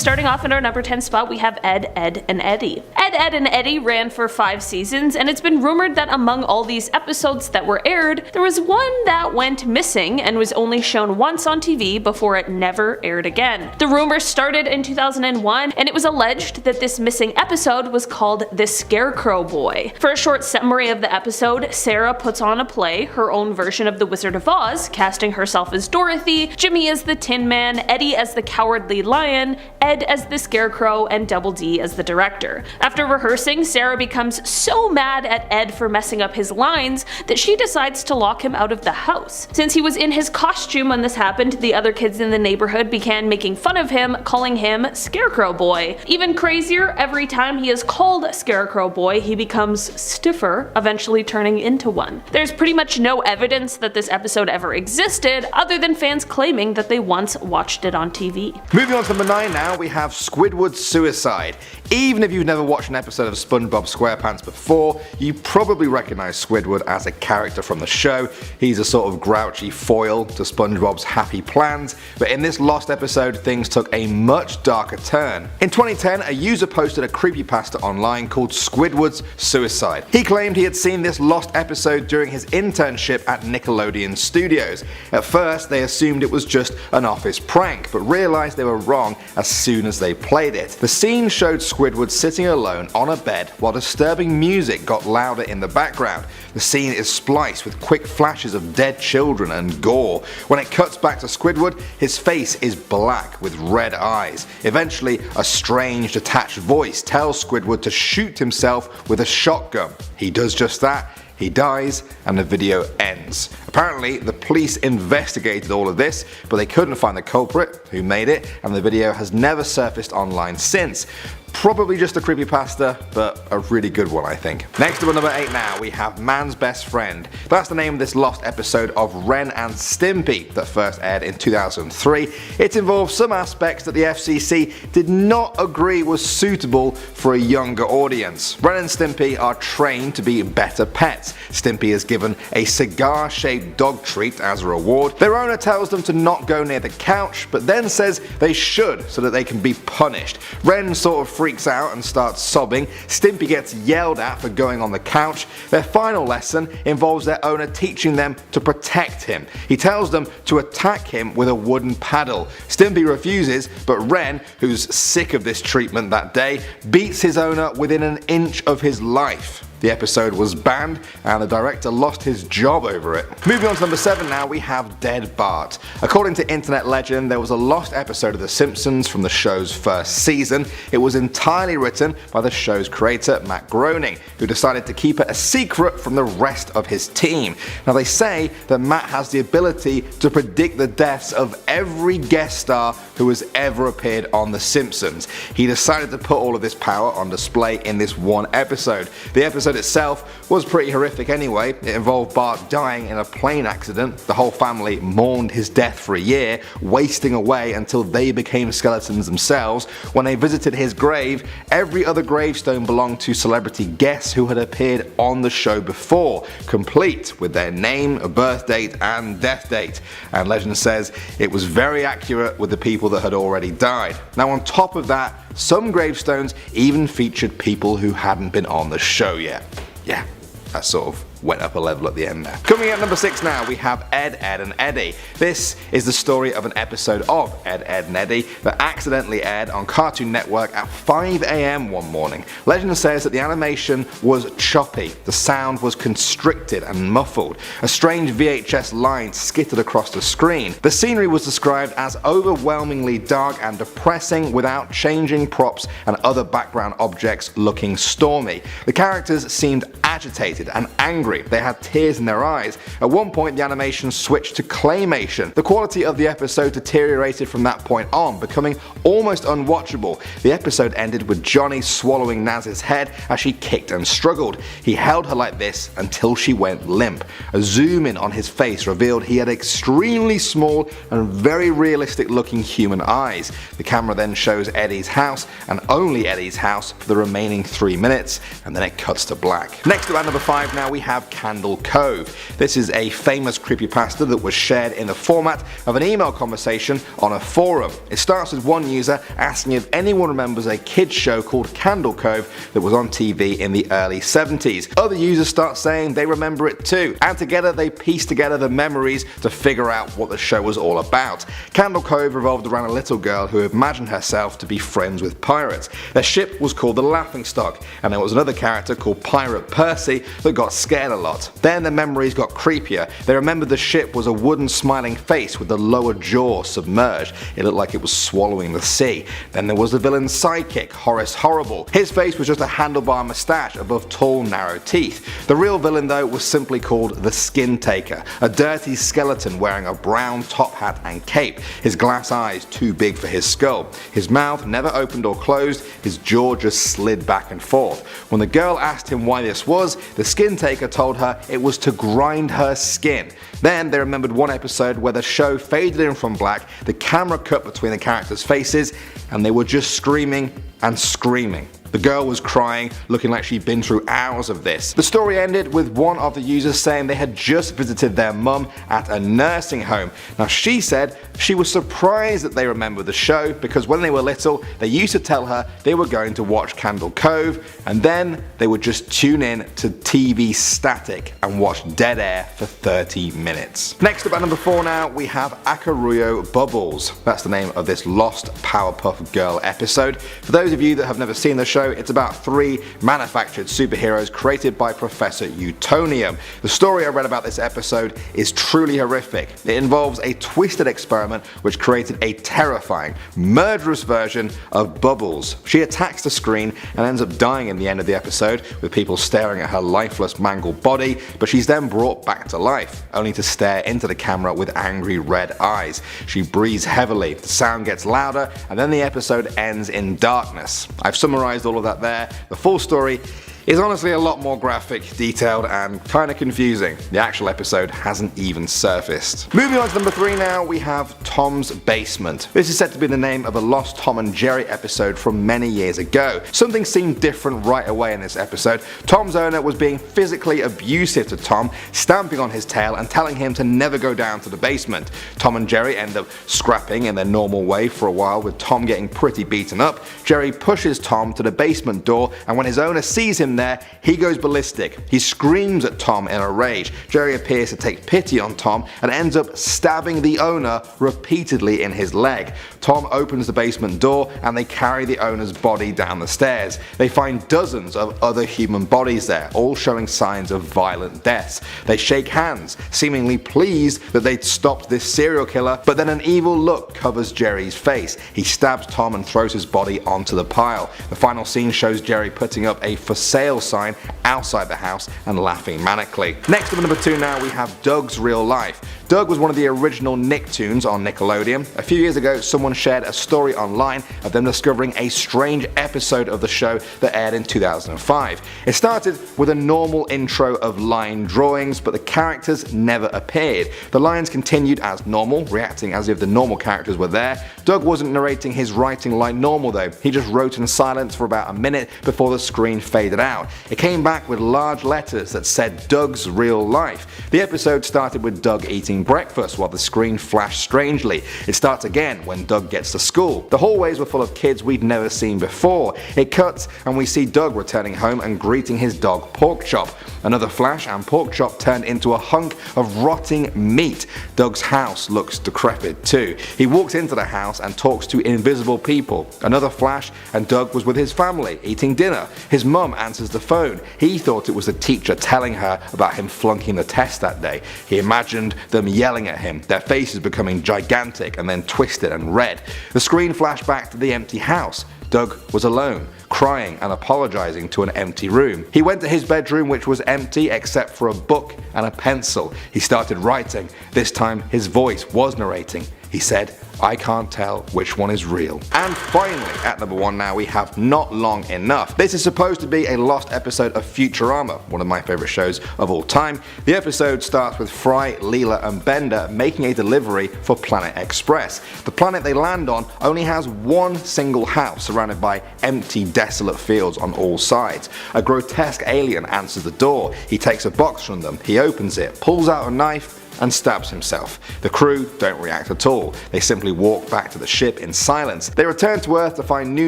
starting off at our number 10 spot, we have Ed, Edd, and Eddy. Ed, Edd, and Eddy ran for 5 seasons, and it's been rumored that among all these episodes that were aired, there was one that went missing and was only shown once on TV before it never aired again. The rumor started in 2001, and it was alleged that this missing episode was called The Scarecrow Boy. For a short summary of the episode, Sarah puts on a play, her own version of The Wizard of Oz, casting herself as Dorothy, Jimmy as the Tin Man, Eddy as the Cowardly Lion, Ed as the Scarecrow, and Double D as the director. After rehearsing, Sarah becomes so mad at Ed for messing up his lines that she decides to lock him out of the house. Since he was in his costume when this happened, the other kids in the neighborhood began making fun of him, calling him Scarecrow Boy. Even crazier, every time he is called Scarecrow Boy, he becomes stiffer, eventually turning into one. There's pretty much no evidence that this episode ever existed, other than fans claiming that they once watched it on TV. Moving on to number 9 now, we have Squidward's Suicide. Even if you've never watched an episode of SpongeBob SquarePants before, you probably recognize Squidward as a character from the show. He's a sort of grouchy foil to SpongeBob's happy plans, but in this lost episode things took a much darker turn. In 2010, a user posted a creepypasta online called Squidward's Suicide. He claimed he had seen this lost episode during his internship at Nickelodeon Studios. At first they assumed it was just an office prank, but realized they were wrong as soon as they played it. The scene showed Squidward sitting alone on a bed while disturbing music got louder in the background. The scene is spliced with quick flashes of dead children and gore. When it cuts back to Squidward, his face is black with red eyes. Eventually, a strange detached voice tells Squidward to shoot himself with a shotgun. He does just that. He dies and the video ends. Apparently the police investigated all of this, but they couldn't find the culprit who made it, and the video has never surfaced online since. Probably just a creepypasta, but a really good one I think. Next up at number 8 now, we have Man's Best Friend. That's the name of this lost episode of Ren and Stimpy that first aired in 2003. It involved some aspects that the FCC did not agree was suitable for a younger audience. Ren and Stimpy are trained to be better pets. Stimpy is given a cigar-shaped dog treat as a reward. Their owner tells them to not go near the couch, but then says they should so that they can be punished. Ren sort of freaks out and starts sobbing. Stimpy gets yelled at for going on the couch. Their final lesson involves their owner teaching them to protect him. He tells them to attack him with a wooden paddle. Stimpy refuses, but Ren, who's sick of this treatment that day, beats his owner within an inch of his life. The episode was banned and the director lost his job over it. Moving on to number 7 now, we have Dead Bart. According to internet legend, there was a lost episode of The Simpsons from the show's first season. It was entirely written by the show's creator, Matt Groening, who decided to keep it a secret from the rest of his team. Now they say that Matt has the ability to predict the deaths of every guest star who has ever appeared on The Simpsons. He decided to put all of this power on display in this one episode. The episode itself was pretty horrific anyway. It involved Bart dying in a plane accident. The whole family mourned his death for a year, wasting away until they became skeletons themselves. When they visited his grave, every other gravestone belonged to celebrity guests who had appeared on the show before, complete with their name, birth date and death date. And legend says it was very accurate with the people that had already died. Now on top of that, some gravestones even featured people who hadn't been on the show yet. Yeah, that sort of went up a level at the end there. Coming at number 6 now, we have Ed, Edd, and Eddy. This is the story of an episode of Ed, Edd, and Eddy that accidentally aired on Cartoon Network at 5 AM one morning. Legend says that the animation was choppy, the sound was constricted and muffled. A strange VHS line skittered across the screen. The scenery was described as overwhelmingly dark and depressing without changing props and other background objects looking stormy. The characters seemed agitated and angry. They had tears in their eyes. At one point the animation switched to claymation. The quality of the episode deteriorated from that point on, becoming almost unwatchable. The episode ended with Johnny swallowing Naz's head as she kicked and struggled. He held her like this until she went limp. A zoom in on his face revealed he had extremely small and very realistic looking human eyes. The camera then shows Eddy's house and only Eddy's house for the remaining 3 minutes, and then it cuts to black. Next Next up at number 5 now we have Candle Cove. This is a famous creepypasta that was shared in the format of an email conversation on a forum. It starts with one user asking if anyone remembers a kids show called Candle Cove that was on TV in the early 70s. Other users start saying they remember it too, and together they piece together the memories to figure out what the show was all about. Candle Cove revolved around a little girl who imagined herself to be friends with pirates. Their ship was called the Laughingstock, and there was another character called Pirate Percy that got scared a lot. Then their memories got creepier. They remembered the ship was a wooden smiling face with the lower jaw submerged. It looked like it was swallowing the sea. Then there was the villain's sidekick, Horace Horrible. His face was just a handlebar moustache above tall narrow teeth. The real villain though was simply called the Skin Taker, a dirty skeleton wearing a brown top hat and cape, his glass eyes too big for his skull. His mouth never opened or closed, his jaw just slid back and forth. When the girl asked him why this was, the Skin Taker told her it was to grind her skin. Then they remembered one episode where the show faded in from black, the camera cut between the characters' faces, and they were just screaming and screaming. The girl was crying, looking like she'd been through hours of this. The story ended with one of the users saying they had just visited their mum at a nursing home. Now she said she was surprised that they remembered the show because when they were little they used to tell her they were going to watch Candle Cove and then they would just tune in to TV static and watch dead air for 30 minutes. Next up at number 4 now we have Akaruyo Bubbles. That's the name of this Lost Powerpuff Girl episode. For those of you that have never seen the show, it's about 3 manufactured superheroes created by Professor Utonium. The story I read about this episode is truly horrific. It involves a twisted experiment which created a terrifying, murderous version of Bubbles. She attacks the screen and ends up dying in the end of the episode, with people staring at her lifeless, mangled body, but she's then brought back to life, only to stare into the camera with angry red eyes. She breathes heavily, the sound gets louder, and then the episode ends in darkness. I've summarized all of that there. The full story is honestly a lot more graphic, detailed, and kinda confusing. The actual episode hasn't even surfaced. Moving on to number 3 now, we have Tom's Basement. This is said to be the name of a lost Tom and Jerry episode from many years ago. Something seemed different right away in this episode. Tom's owner was being physically abusive to Tom, stamping on his tail and telling him to never go down to the basement. Tom and Jerry end up scrapping in their normal way for a while, with Tom getting pretty beaten up. Jerry pushes Tom to the basement door, and when his owner sees him there, he goes ballistic. He screams at Tom in a rage. Jerry appears to take pity on Tom and ends up stabbing the owner repeatedly in his leg. Tom opens the basement door and they carry the owner's body down the stairs. They find dozens of other human bodies there, all showing signs of violent deaths. They shake hands, seemingly pleased that they'd stopped this serial killer, but then an evil look covers Jerry's face. He stabs Tom and throws his body onto the pile. The final scene shows Jerry putting up a for sale sign outside the house and laughing manically. Next up at number 2 now we have Doug's Real Life. Doug was one of the original Nicktoons on Nickelodeon. A few years ago someone shared a story online of them discovering a strange episode of the show that aired in 2005. It started with a normal intro of line drawings, but the characters never appeared. The lines continued as normal, reacting as if the normal characters were there. Doug wasn't narrating his writing like normal though. He just wrote in silence for about a minute before the screen faded out. It came back with large letters that said Doug's Real Life. The episode started with Doug eating breakfast while the screen flashed strangely. It starts again when Doug gets to school. The hallways were full of kids we'd never seen before. It cuts and we see Doug returning home and greeting his dog Porkchop. Another flash and Porkchop turned into a hunk of rotting meat. Doug's house looks decrepit too. He walks into the house and talks to invisible people. Another flash and Doug was with his family eating dinner. His mum answers the phone. He thought it was the teacher telling her about him flunking the test that day. He imagined them yelling at him, their faces becoming gigantic and then twisted and red. The screen flashed back to the empty house. Doug was alone, crying and apologizing to an empty room. He went to his bedroom, which was empty except for a book and a pencil. He started writing. This time his voice was narrating. He said, "I can't tell which one is real." And finally, at number 1 now, we have Not Long Enough. This is supposed to be a lost episode of Futurama, one of my favourite shows of all time. The episode starts with Fry, Leela and Bender making a delivery for Planet Express. The planet they land on only has one single house surrounded by empty, desolate fields on all sides. A grotesque alien answers the door. He takes a box from them, he opens it, pulls out a knife and stabs himself. The crew don't react at all. They simply walk back to the ship in silence. They return to Earth to find New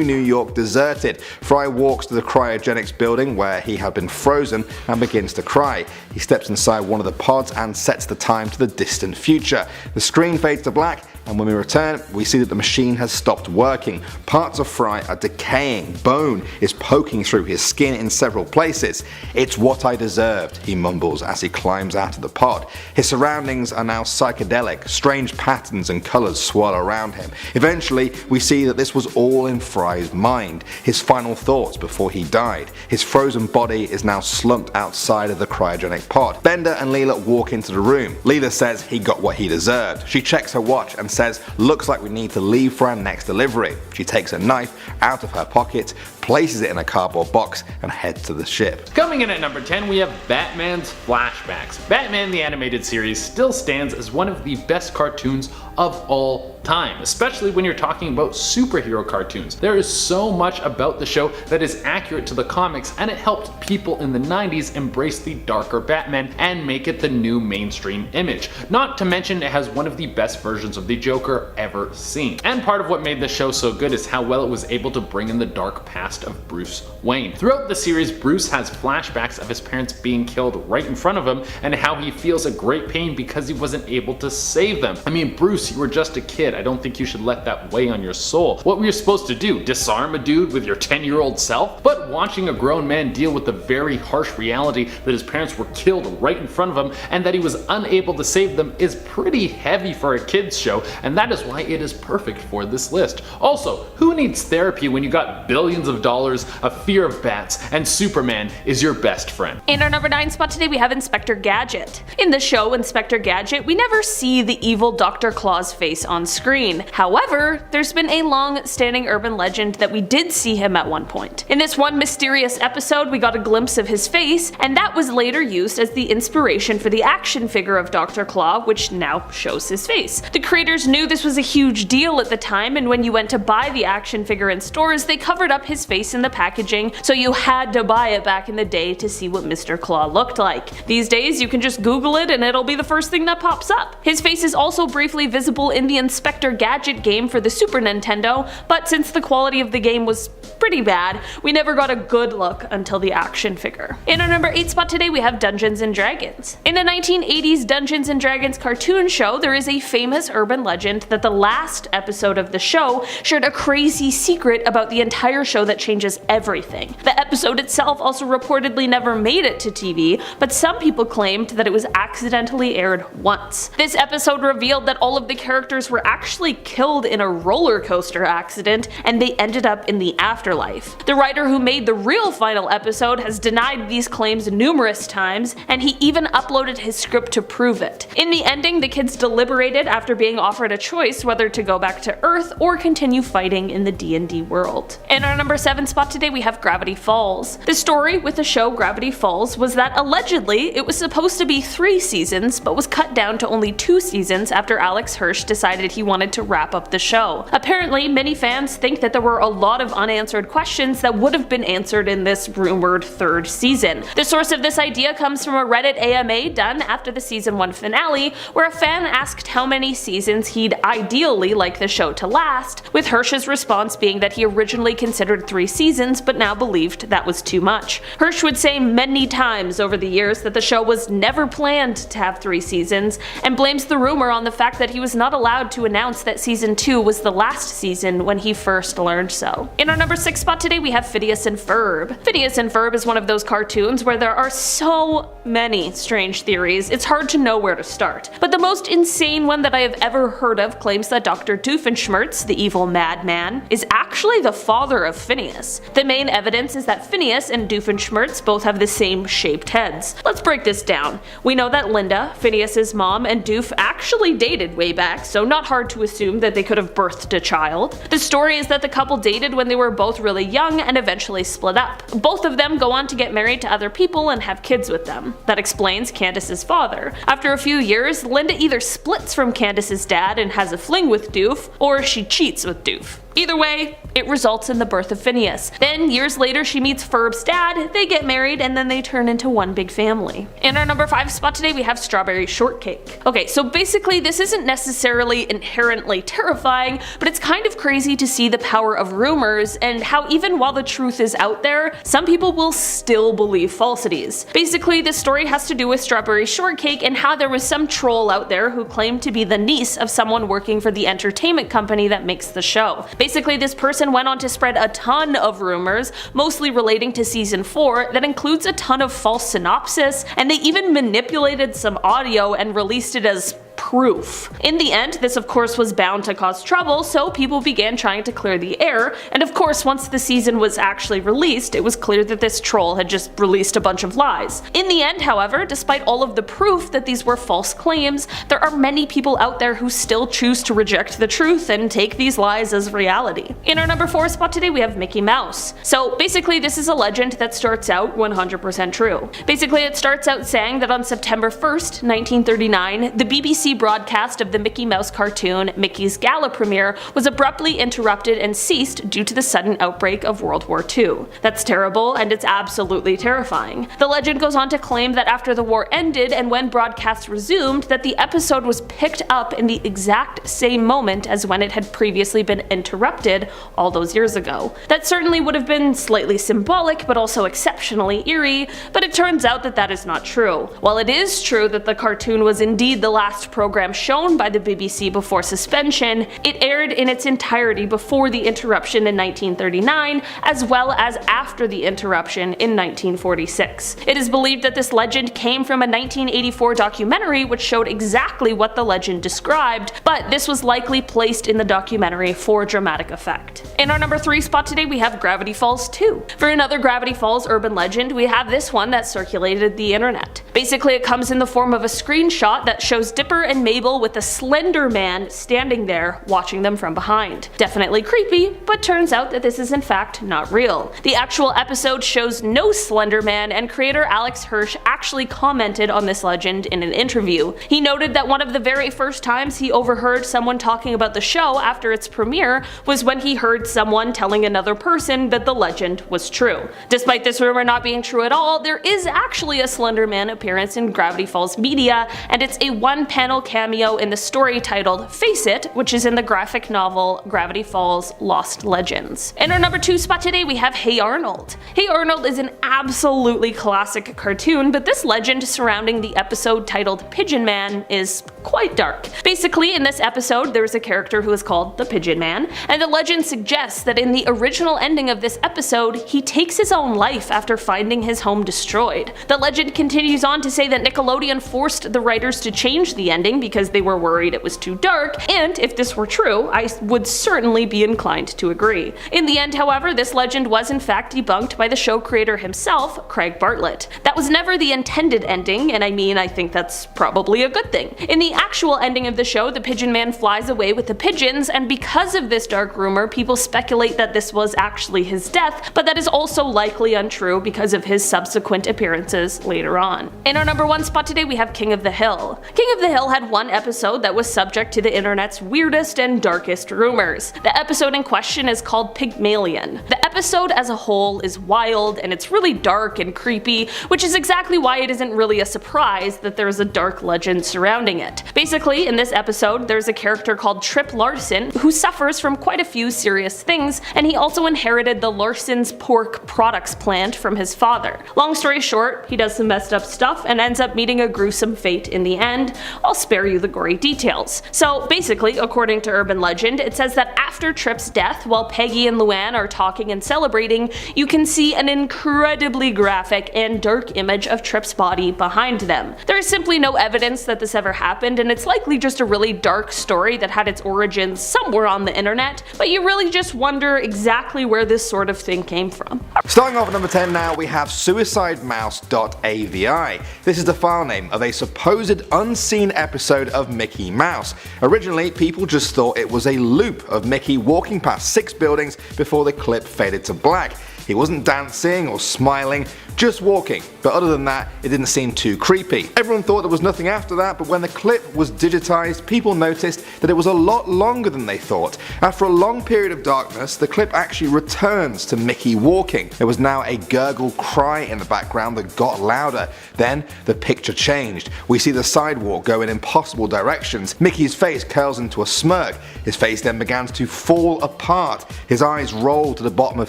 York deserted. Fry walks to the cryogenics building where he had been frozen and begins to cry. He steps inside one of the pods and sets the time to the distant future. The screen fades to black, and when we return, we see that the machine has stopped working. Parts of Fry are decaying. Bone is poking through his skin in several places. "It's what I deserved," he mumbles as he climbs out of the pod. His surroundings are now psychedelic. Strange patterns and colours swirl around him. Eventually, we see that this was all in Fry's mind. His final thoughts before he died. His frozen body is now slumped outside of the cryogenic pod. Bender and Leela walk into the room. Leela says he got what he deserved. She checks her watch and says, "Looks like we need to leave for our next delivery." She takes a knife out of her pocket, places it in a cardboard box and heads to the ship. Coming in at number 10, we have Batman's Flashbacks. Batman the Animated Series still stands as one of the best cartoons of all time, especially when you're talking about superhero cartoons. There is so much about the show that is accurate to the comics, and it helped people in the 90s embrace the darker Batman and make it the new mainstream image. Not to mention it has one of the best versions of the Joker ever seen. And part of what made the show so good is how well it was able to bring in the dark past of Bruce Wayne. Throughout the series, Bruce has flashbacks of his parents being killed right in front of him and how he feels a great pain because he wasn't able to save them. I mean, Bruce, you were just a kid. I don't think you should let that weigh on your soul. What were you supposed to do? Disarm a dude with your 10-year-old self? But watching a grown man deal with the very harsh reality that his parents were killed right in front of him and that he was unable to save them is pretty heavy for a kids show, and that is why it is perfect for this list. Also, who needs therapy when you got billions of dollars, a fear of bats, and Superman is your best friend? In our number 9 spot today, we have Inspector Gadget. In the show Inspector Gadget, we never see the evil Dr. Claw's face on screen. However, there's been a long-standing urban legend that we did see him at one point. In this one mysterious episode, we got a glimpse of his face, and that was later used as the inspiration for the action figure of Dr. Claw, which now shows his face. The creators knew this was a huge deal at the time, and when you went to buy the action figure in stores, they covered up his face in the packaging, so you had to buy it back in the day to see what Mr. Claw looked like. These days, you can just Google it and it'll be the first thing that pops up. His face is also briefly visible in the Inspector Gadget game for the Super Nintendo, but since the quality of the game was pretty bad, we never got a good look until the action figure. In our number 8 spot today, we have Dungeons & Dragons. In the 1980s Dungeons & Dragons cartoon show, there is a famous urban legend that the last episode of the show shared a crazy secret about the entire show that changes everything. The episode itself also reportedly never made it to TV, but some people claimed that it was accidentally aired once. This episode revealed that all of the characters were actually killed in a roller coaster accident, and they ended up in the afterlife. The writer who made the real final episode has denied these claims numerous times, and he even uploaded his script to prove it. In the ending, the kids deliberated after being offered a choice whether to go back to Earth or continue fighting in the D&D world. In our number 7 spot today, we have Gravity Falls. The story with the show Gravity Falls was that allegedly it was supposed to be 3 seasons, but was cut down to only 2 seasons after Alex Hirsch decided he wanted to wrap up the show. Apparently, many fans think that there were a lot of unanswered questions that would have been answered in this rumored 3rd season. The source of this idea comes from a Reddit AMA done after the season 1 finale, where a fan asked how many seasons he'd ideally like the show to last, with Hirsch's response being that he originally considered 3 seasons but now believed that was too much. Hirsch would say many times over the years that the show was never planned to have 3 seasons, and blames the rumor on the fact that he was not allowed to announce that season 2 was the last season when he first learned so. In our number 6 spot today, we have Phineas and Ferb. Phineas and Ferb is one of those cartoons where there are so many strange theories, it's hard to know where to start. But the most insane one that I have ever heard of claims that Dr. Doofenshmirtz, the evil madman, is actually the father of Phineas. The main evidence is that Phineas and Doofenshmirtz both have the same shaped heads. Let's break this down. We know that Linda, Phineas's mom, and Doof actually dated way back, so not hard hard to assume that they could have birthed a child. The story is that the couple dated when they were both really young and eventually split up. Both of them go on to get married to other people and have kids with them. That explains Candace's father. After a few years, Linda either splits from Candace's dad and has a fling with Doof, or she cheats with Doof. Either way, it results in the birth of Phineas. Then, years later, she meets FERB's dad, they get married, and then they turn into one big family. In our number 5 spot today, we have Strawberry Shortcake. Okay, so basically this isn't necessarily inherently terrifying, but it's kind of crazy to see the power of rumors and how even while the truth is out there, some people will still believe falsities. Basically, this story has to do with Strawberry Shortcake and how there was some troll out there who claimed to be the niece of someone working for the entertainment company that makes the show. Basically, this person went on to spread a ton of rumors, mostly relating to season 4, that includes a ton of false synopsis, and they even manipulated some audio and released it as proof. In the end, this of course was bound to cause trouble, so people began trying to clear the air, and of course once the season was actually released, it was clear that this troll had just released a bunch of lies. In the end, however, despite all of the proof that these were false claims, there are many people out there who still choose to reject the truth and take these lies as reality. In our number 4 spot today, we have Mickey Mouse. So basically this is a legend that starts out 100% true. Basically it starts out saying that on September 1st, 1939, the BBC broadcast of the Mickey Mouse cartoon Mickey's Gala premiere was abruptly interrupted and ceased due to the sudden outbreak of World War II. That's terrible, and it's absolutely terrifying. The legend goes on to claim that after the war ended and when broadcasts resumed, that the episode was picked up in the exact same moment as when it had previously been interrupted all those years ago. That certainly would have been slightly symbolic, but also exceptionally eerie, but it turns out that that is not true. While it is true that the cartoon was indeed the last program shown by the BBC before suspension, it aired in its entirety before the interruption in 1939, as well as after the interruption in 1946. It is believed that this legend came from a 1984 documentary which showed exactly what the legend described, but this was likely placed in the documentary for dramatic effect. In our number 3 spot today, we have Gravity Falls 2. For another Gravity Falls urban legend, we have this one that circulated the internet. Basically, it comes in the form of a screenshot that shows Dipper and Mabel with a slender man standing there watching them from behind. Definitely creepy, but turns out that this is in fact not real. The actual episode shows no slender man, and creator Alex Hirsch actually commented on this legend in an interview. He noted that one of the very first times he overheard someone talking about the show after its premiere was when he heard someone telling another person that the legend was true. Despite this rumor not being true at all, there is actually a slender man appearance in Gravity Falls media, and it's a one-panel cameo in the story titled Face It, which is in the graphic novel Gravity Falls Lost Legends. In our number 2 spot today, we have Hey Arnold. Hey Arnold is an absolutely classic cartoon, but this legend surrounding the episode titled Pigeon Man is quite dark. Basically, in this episode, there's a character who is called the Pigeon Man, and the legend suggests that in the original ending of this episode, he takes his own life after finding his home destroyed. The legend continues on to say that Nickelodeon forced the writers to change the ending because they were worried it was too dark, and if this were true, I would certainly be inclined to agree. In the end, however, this legend was in fact debunked by the show creator himself, Craig Bartlett. That was never the intended ending, and I think that's probably a good thing. In the actual ending of the show, the Pigeon Man flies away with the pigeons, and because of this dark rumor, people speculate that this was actually his death, but that is also likely untrue because of his subsequent appearances later on. In our number 1 spot today, we have King of the Hill. King of the Hill had one episode that was subject to the internet's weirdest and darkest rumors. The episode in question is called Pygmalion. The episode as a whole is wild, and it's really dark and creepy, which is exactly why it isn't really a surprise that there's a dark legend surrounding it. Basically, in this episode, there's a character called Trip Larson who suffers from quite a few serious things, and he also inherited the Larson's pork products plant from his father. Long story short, he does some messed up stuff and ends up meeting a gruesome fate in the end. I'll spare you the gory details. So basically, according to urban legend, it says that after Trip's death, while Peggy and Luann are talking in celebrating, you can see an incredibly graphic and dark image of Tripp's body behind them. There is simply no evidence that this ever happened, and it's likely just a really dark story that had its origins somewhere on the internet, but you really just wonder exactly where this sort of thing came from. Starting off at number 10 now, we have suicidemouse.avi. This is the file name of a supposed unseen episode of Mickey Mouse. Originally, people just thought it was a loop of Mickey walking past 6 buildings before the clip faded to black. He wasn't dancing or smiling, just walking, but other than that, it didn't seem too creepy. Everyone thought there was nothing after that, but when the clip was digitized, people noticed that it was a lot longer than they thought. After a long period of darkness, the clip actually returns to Mickey walking. There was now a gurgle cry in the background that got louder. Then the picture changed. We see the sidewalk go in impossible directions. Mickey's face curls into a smirk. His face then began to fall apart. His eyes rolled to the bottom of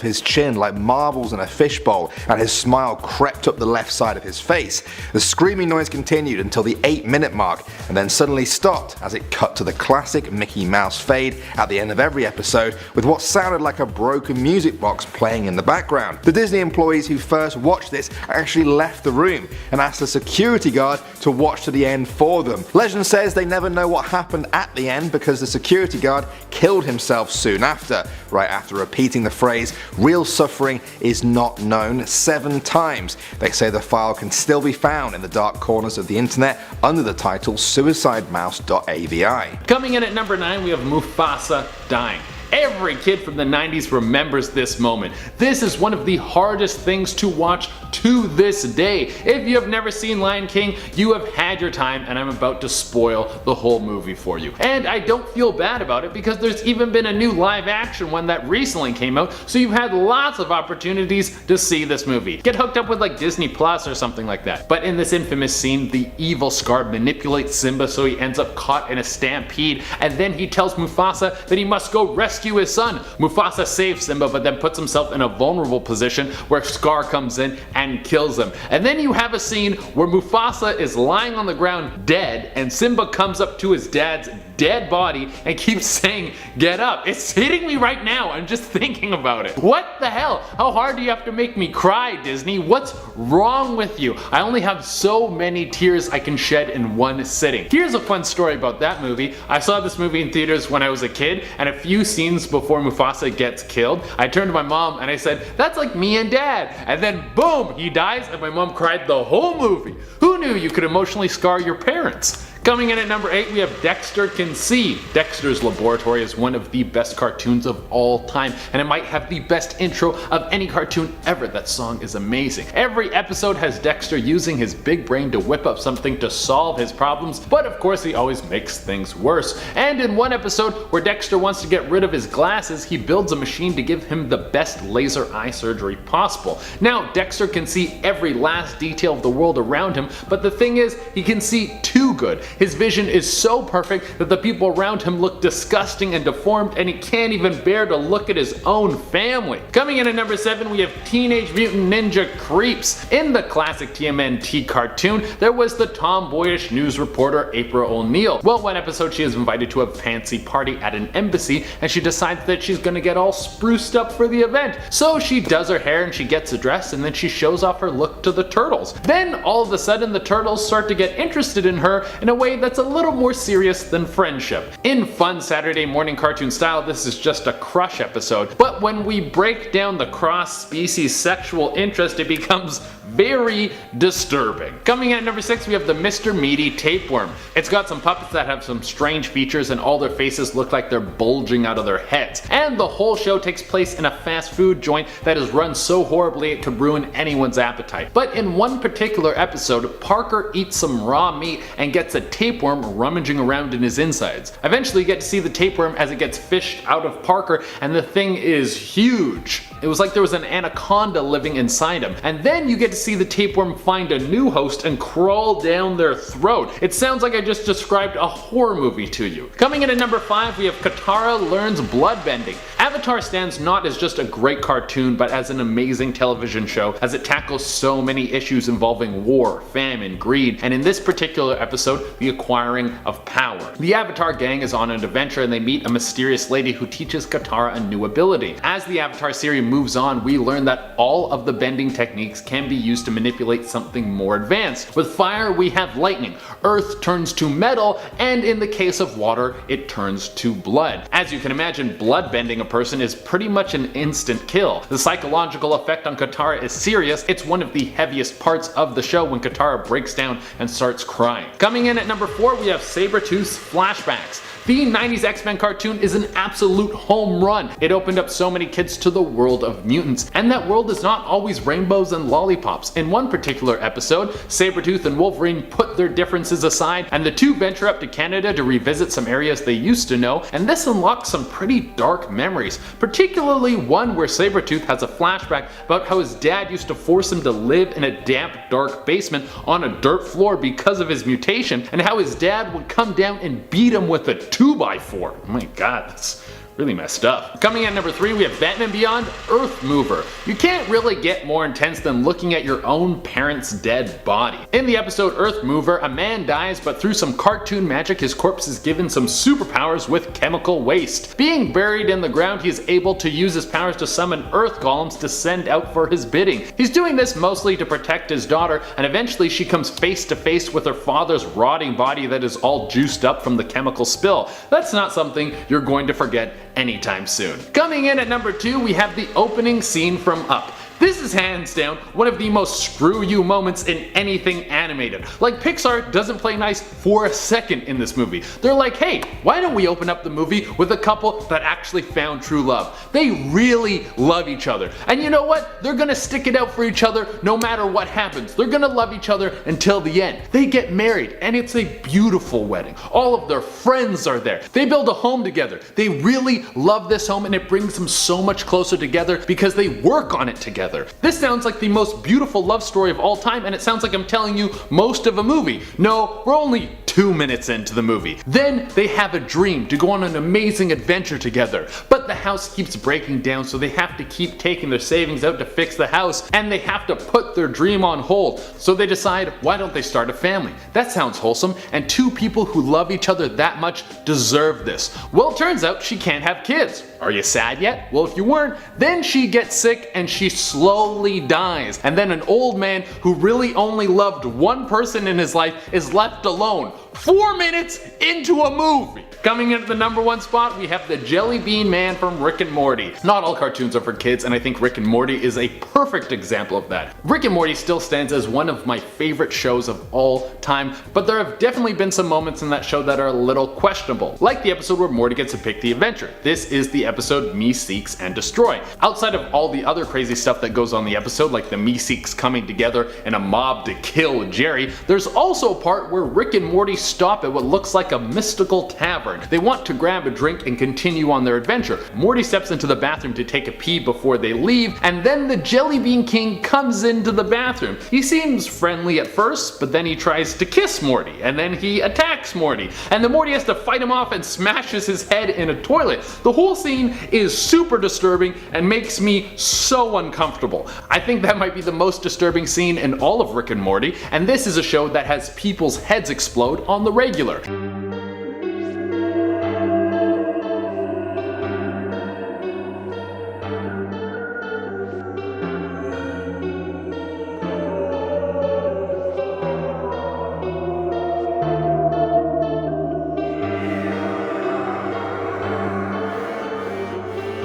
his chin like marbles in a fishbowl, and his smile crept up the left side of his face. The screaming noise continued until the 8-minute mark, and then suddenly stopped as it cut to the classic Mickey Mouse fade at the end of every episode, with what sounded like a broken music box playing in the background. The Disney employees who first watched this actually left the room and asked the security guard to watch to the end for them. Legend says they never know what happened at the end because the security guard killed himself soon after, right after repeating the phrase "real suffering is not known" 7 times. They say the file can still be found in the dark corners of the internet under the title suicidemouse.avi. Coming in at number 9, we have Mufasa dying. Every kid from the 90s remembers this moment. This is one of the hardest things to watch to this day. If you have never seen Lion King, you have had your time, and I'm about to spoil the whole movie for you. And I don't feel bad about it because there's even been a new live action one that recently came out, so you've had lots of opportunities to see this movie. Get hooked up with like Disney Plus or something like that. But in this infamous scene, the evil Scar manipulates Simba so he ends up caught in a stampede, and then he tells Mufasa that he must go rescue his son. Mufasa saves Simba, but then puts himself in a vulnerable position where Scar comes in and kills him. And then you have a scene where Mufasa is lying on the ground dead, and Simba comes up to his dad's dead body and keeps saying, "Get up." It's hitting me right now. I'm just thinking about it. What the hell? How hard do you have to make me cry, Disney? What's wrong with you? I only have so many tears I can shed in one sitting. Here's a fun story about that movie. I saw this movie in theaters when I was a kid, and a few scenes before Mufasa gets killed, I turned to my mom and I said, "That's like me and Dad." And then boom, he dies, and my mom cried the whole movie. Who knew you could emotionally scar your parents? Coming in at number 8, we have Dexter Can See. Dexter's Laboratory is one of the best cartoons of all time, and it might have the best intro of any cartoon ever. That song is amazing. Every episode has Dexter using his big brain to whip up something to solve his problems, but of course he always makes things worse. And in one episode where Dexter wants to get rid of his glasses, he builds a machine to give him the best laser eye surgery possible. Now Dexter can see every last detail of the world around him, but the thing is, he can see too good. His vision is so perfect that the people around him look disgusting and deformed, and he can't even bear to look at his own family. Coming in at number 7, we have Teenage Mutant Ninja Creeps. In the classic TMNT cartoon, there was the tomboyish news reporter April O'Neil. Well, one episode she is invited to a fancy party at an embassy, and she decides that she's gonna get all spruced up for the event. So she does her hair and she gets a dress, and then she shows off her look to the turtles. Then all of a sudden the turtles start to get interested in her in a way that's a little more serious than friendship. In fun Saturday morning cartoon style, this is just a crush episode, but when we break down the cross-species sexual interest, it becomes very disturbing. Coming in at number 6, we have the Mr. Meaty Tapeworm. It's got some puppets that have some strange features, and all their faces look like they're bulging out of their heads. And the whole show takes place in a fast food joint that is run so horribly it could ruin anyone's appetite. But in one particular episode, Parker eats some raw meat and gets a tapeworm rummaging around in his insides. Eventually you get to see the tapeworm as it gets fished out of Parker, and the thing is huge. It was like there was an anaconda living inside him. And then you get to see the tapeworm find a new host and crawl down their throat. It sounds like I just described a horror movie to you. Coming in at number 5, we have KATARA Learns Bloodbending. Avatar stands not as just a great cartoon, but as an amazing television show, as it tackles so many issues involving war, famine, greed, and in this particular episode, the acquiring of power. The Avatar gang is on an adventure and they meet a mysterious lady who teaches Katara a new ability. As the Avatar series moves on, we learn that all of the bending techniques can be used to manipulate something more advanced. With fire, we have lightning, earth turns to metal, and in the case of water, it turns to blood. As you can imagine, blood bending a person is pretty much an instant kill. The psychological effect on Katara is serious. It's one of the heaviest parts of the show when Katara breaks down and starts crying. Coming in at number 4, we have SABERTOOTHS Flashbacks. The 90s X-Men cartoon is an absolute home run. It opened up so many kids to the world of mutants, and that world is not always rainbows and lollipops. In one particular episode, Sabretooth and Wolverine put their differences aside, and the two venture up to Canada to revisit some areas they used to know, and this unlocks some pretty dark memories, particularly one where Sabretooth has a flashback about how his dad used to force him to live in a damp, dark basement on a dirt floor because of his mutation, and how his dad would come down and beat him with a 2x4. Oh my god, that's really messed up. Coming in at number 3, we have Batman Beyond Earth Mover. You can't really get more intense than looking at your own parent's dead body. In the episode Earth Mover, a man dies, but through some cartoon magic his corpse is given some superpowers with chemical waste. Being buried in the ground, he is able to use his powers to summon earth golems to send out for his bidding. He's doing this mostly to protect his daughter, and eventually she comes face to face with her father's rotting body that is all juiced up from the chemical spill. That's not something you're going to forget anytime soon. Coming in at number 2, we have the opening scene from Up. This is hands down one of the most screw you moments in anything animated. Like, Pixar doesn't play nice for a second in this movie. They're like, hey, why don't we open up the movie with a couple that actually found true love? They really love each other. And you know what? They're gonna stick it out for each other no matter what happens. They're gonna love each other until the end. They get married and it's a beautiful wedding. All of their friends are there. They build a home together. They really love this home and it brings them so much closer together because they work on it together. This sounds like the most beautiful love story of all time, and it sounds like I'm telling you most of a movie. No, we're only 2 minutes into the movie. Then they have a dream to go on an amazing adventure together, but the house keeps breaking down, so they have to keep taking their savings out to fix the house, and they have to put their dream on hold. So they decide, why don't they start a family? That sounds wholesome, and two people who love each other that much deserve this. Well, it turns out she can't have kids. Are you sad yet? Well, if you weren't, then she gets sick and she slowly dies. And then an old man who really only loved one person in his life is left alone 4 minutes into a movie. Coming into the number 1 spot, we have the Jelly Bean Man from Rick and Morty. Not all cartoons are for kids, and I think Rick and Morty is a perfect example of that. Rick and Morty still stands as one of my favorite shows of all time, but there have definitely been some moments in that show that are a little questionable. Like the episode where Morty gets to pick the adventure. This is the episode Me Seeks and Destroy. Outside of all the other crazy stuff that goes on in the episode, like the Me Seeks coming together in a mob to kill Jerry, there's also a part where Rick and Morty stop at what looks like a mystical tavern. They want to grab a drink and continue on their adventure. Morty steps into the bathroom to take a pee before they leave, and then the Jelly Bean King comes into the bathroom. He seems friendly at first, but then he tries to kiss Morty, and then he attacks Morty, and then Morty has to fight him off and smashes his head in a toilet. The whole scene is super disturbing and makes me so uncomfortable. I think that might be the most disturbing scene in all of Rick and Morty, and this is a show that has people's heads explode on the regular.